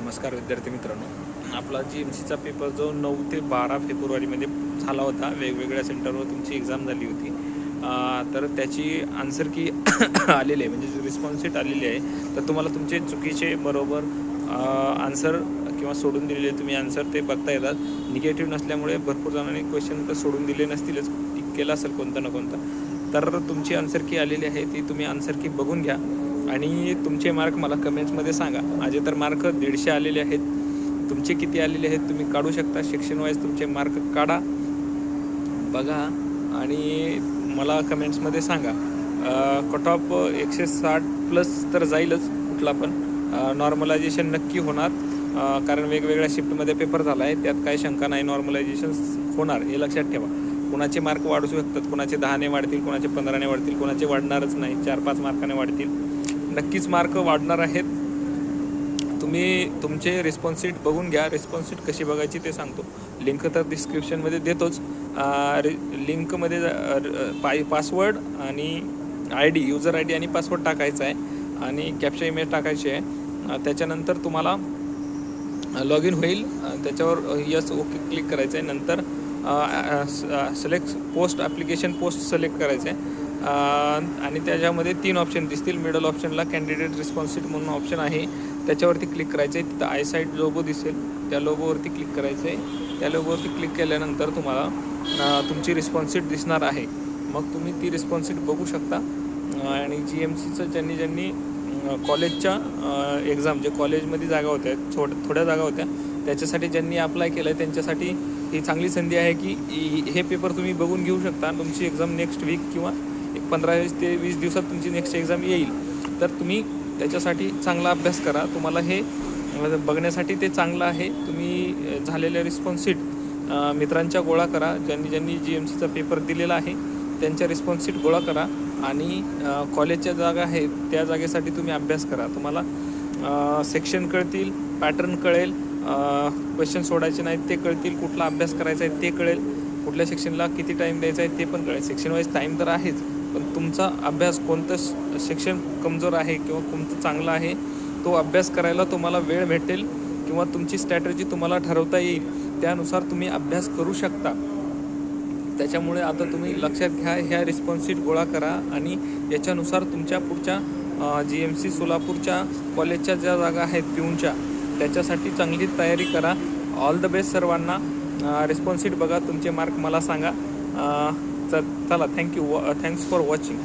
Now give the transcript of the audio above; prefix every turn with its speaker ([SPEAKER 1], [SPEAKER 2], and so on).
[SPEAKER 1] नमस्कार विद्यार्थी मित्रांनो, आपला GMCचा पेपर जो 9 ते 12 फेब्रुवारीमध्ये झाला होता. वेगवेगळ्या सेंटरवर तुमची एक्झाम झाली होती. तर त्याची आन्सर की आलेली आहे, म्हणजे रिस्पॉन्स शीट आलेली आहे. तर तुम्हाला तुमचे चुकीचे बरोबर आन्सर किंवा सोडून दिलेले तुम्ही आन्सर ते बघता येतात. निगेटिव्ह नसल्यामुळे भरपूर जणांनी क्वेश्चन तर सोडून दिले नसतीलच, टिक केला असेल कोणता ना कोणता. तर तुमची आन्सर की आलेली आहे ती तुम्ही आन्सर की बघून घ्या आणि तुमचे मार्क मला कमेंट्समध्ये सांगा. माझे तर मार्क 150 आलेले आहेत. तुमचे किती आलेले आहेत तुम्ही काढू शकता. सेक्शन वाईज तुमचे मार्क काढा, बघा आणि मला कमेंट्समध्ये सांगा. कट ऑफ 160+ तर जाईलच कुठला पण. नॉर्मलायझेशन नक्की होणार, कारण वेगवेगळ्या शिफ्टमध्ये पेपर झाला आहे, त्यात काही शंका नाही. नॉर्मलायझेशन होणार हे लक्षात ठेवा. कोणाचे मार्क वाढू शकतात, कोणाचे 10ने वाढतील, कोणाचे 15ने वाढतील, कोणाचे वाढणारच नाही, 4-5 मार्काने वाढतील. नक्कीच मार्क वाढणार आहेत. तुम्ही तुमचे रिस्पॉन्स शीट बघून घ्या. रिस्पॉन्स शीट कशी बघायची ते सांगतो. लिंक तर डिस्क्रिप्शनमध्ये देतोच. लिंकमध्ये पासवर्ड आणि ID, यूजर ID आणि पासवर्ड टाकायचा आहे आणि कॅप्चा इमेज टाकायची आहे. त्याच्यानंतर तुम्हाला लॉग इन होईल. त्याच्यावर यस ओके क्लिक करायचं आहे. नंतर select post application post select करायचं आहे आणि त्याच्यामध्ये 3 ऑप्शन दिसतील. मिडल ऑप्शनला कॅन्डिडेट रिस्पॉन्स शीट म्हणून ऑप्शन आहे, त्याच्यावरती क्लिक करायचं आहे. तिथं आयसाईट लोगो दिसेल, त्या लोगोवरती क्लिक करायचं आहे. त्या लोगोवरती क्लिक केल्यानंतर तुम्हाला तुमची रिस्पॉन्स शीट दिसणार आहे. मग तुम्ही ती रिस्पॉन्स शीट बघू शकता. आणि GMCचं ज्यांनी कॉलेजच्या एक्झाम, जे कॉलेजमध्ये जागा होत्या, थोड्या जागा होत्या, त्याच्यासाठी ज्यांनी अप्लाय केलं आहे त्यांच्यासाठी ही चांगली संधी आहे की हे पेपर तुम्ही बघून घेऊ शकता. तुमची एक्झाम नेक्स्ट वीक किंवा 15 ते 20 दिवसात तुमची नेक्स्ट एक्झाम येईल. तर तुम्ही त्याच्यासाठी चांगला अभ्यास करा. तुम्हाला हे बघण्यासाठी ते चांगलं आहे. तुम्ही झालेल्या रिस्पॉन्स शीट मित्रांच्या गोळा करा. ज्यांनी GMCचा पेपर दिलेला आहे त्यांच्या रिस्पॉन्स शीट गोळा करा आणि कॉलेजच्या जागा आहेत त्या जागेसाठी तुम्ही अभ्यास करा. तुम्हाला सेक्शन कळतील, पॅटर्न कळेल, क्वेश्चन सोडायचे नाहीत ते कळतील, कुठला अभ्यास करायचा आहे ते कळेल, कुठल्या सेक्शनला किती टाईम द्यायचा आहे ते पण कळेल. सेक्शन वाईज टाईम तर आहेच, पण तुमचा अभ्यास कोणतं सेक्शन कमजोर आहे किंवा कोणतं चांगलं आहे तो अभ्यास करायला तुम्हाला वेळ भेटेल किंवा तुमची स्ट्रॅटेजी तुम्हाला ठरवता येईल. त्यानुसार तुम्ही अभ्यास करू शकता. त्याच्यामुळे आता तुम्ही लक्षात घ्या, ह्या रिस्पॉन्स शीट गोळा करा आणि याच्यानुसार तुमच्या पुढच्या GMC सोलापूरच्या कॉलेजच्या ज्या जागा आहेत पिऊनच्या, त्याच्यासाठी चांगली तयारी करा. ऑल द बेस्ट सर्वांना. रिस्पॉन्स शीट बघा, तुमचे मार्क मला सांगा. चला, थँक्यू. Thanks for watching.